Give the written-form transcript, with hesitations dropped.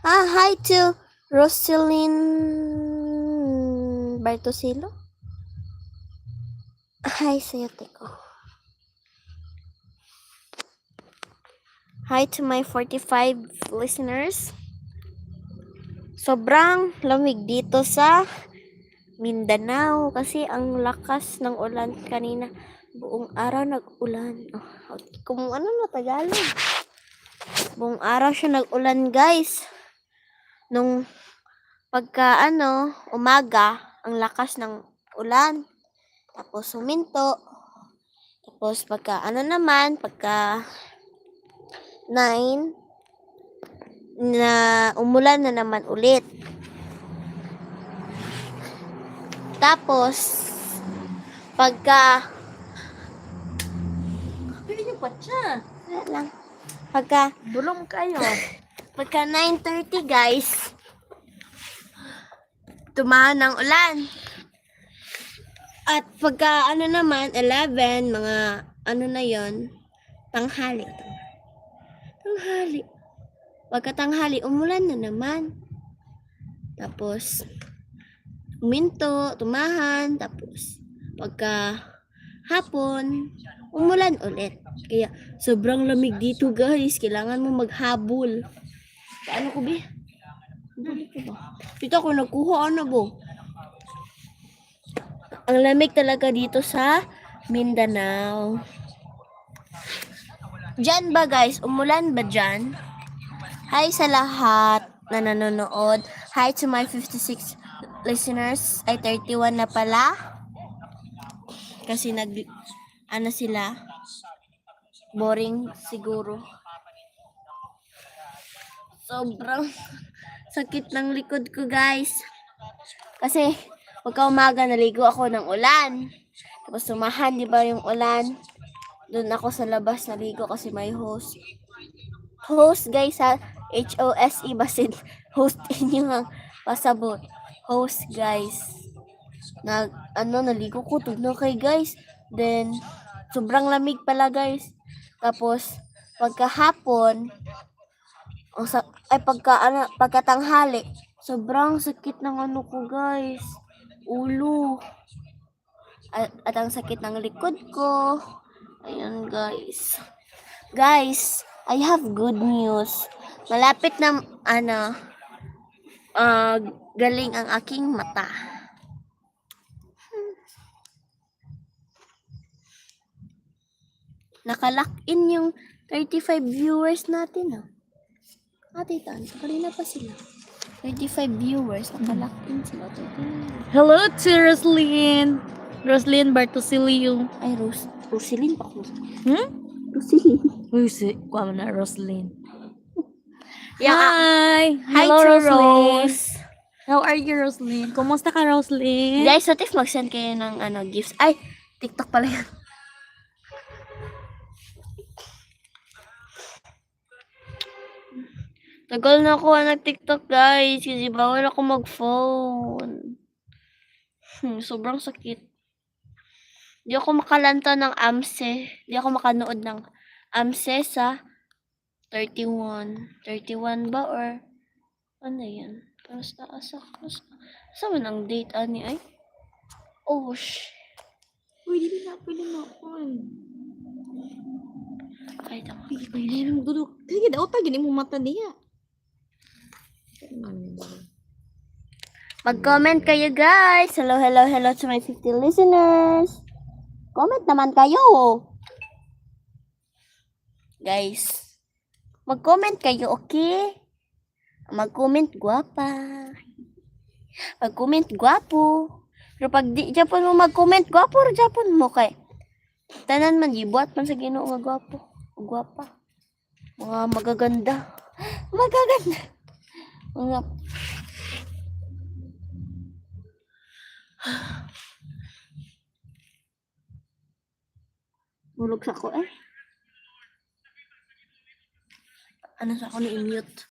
Hi to Roselyn Bartosilo. Hi sa'yo, Teko. Hi to my 45 listeners. Sobrang lamig dito sa Mindanao kasi ang lakas ng ulan kanina. Buong araw nag-ulan. Kung ano na Tagalog. Buong araw siya nag-ulan, guys. Nung umaga, ang lakas ng ulan. Tapos suminto. Tapos pagka 9 na umulan na naman ulit. Tapos pagka Pili pa siya. lang. Pagka Bulong kayo. 9:30, guys, tumahan ng ulan. At pagka 11, mga na yon, tanghali. Pagka tanghali, umulan na naman. Tapos, uminto, tumahan, tapos, pagka hapon, umulan ulit. Kaya, sobrang lamig dito, guys. Kailangan mo maghabol. Paano ko, Bi? Dito ako nagkuha, bo? Ang lamig talaga dito sa Mindanao. Diyan ba, guys? Umulan ba dyan? Hi sa lahat na nanonood. Hi to my 56 listeners. Ay, 31 na pala. Kasi sila? Boring siguro. Sobrang sakit ng likod ko, guys. Kasi, pagka umaga, naligo ako ng ulan. Tapos sumahan, di ba yung ulan? Doon ako sa labas naligo kasi may host. Host, guys, ha? H-O-S-E, basid. Host inyo nga pasabot. Host, guys. Naligo ko, tugno kay, guys. Then, sobrang lamig pala, guys. Tapos, pagkahapon, pagkatanghali, sobrang sakit ng ko, guys. Ulo. At ang sakit ng likod ko. Ayun, guys. Guys, I have good news. Malapit na, galing ang aking mata. Nakalock in yung 35 viewers natin, Tan, kanina pa sila. 35 viewers, nakalock in sila. Hello to Roslyn. Roslyn Bartosilio. Ay, Roselyn pa ko. Roselyn. Kuha mo na, Roslyn. Hi! Hi! Hi Hello, to Roslyn. Rose! How are you, Roslyn? Kumusta ka, Roslyn? Guys, what if mag-send kayo ng gifts? Ay, TikTok pala yan. Tagal na ako nag-TikTok, guys. Kasi bawal ako mag-phone. Sobrang sakit. Di ako makalanta ng AMSE. Di ako makanood ng AMSE sa 31. 31 ba or ano yan? Asa man ang date ani ay? Oh, Pwede na. Ay, tama. Pwede na. Duduk. Kaya daw tagin mo mata niya. Mag-comment kayo, guys. Hello to my 50 listeners. Comment naman kayo. Guys, mag-comment kayo, okay? Mag-comment guwapa. Mag-comment guwapo. Pero pag di Japon mo mag-comment guwapo, Japon mo kay. Tanan man gibuhat man sa Ginoo nga guwapo. Guwapa. Mga magaganda. Mga Mulog sa ko eh. Ano sa ako ni mute?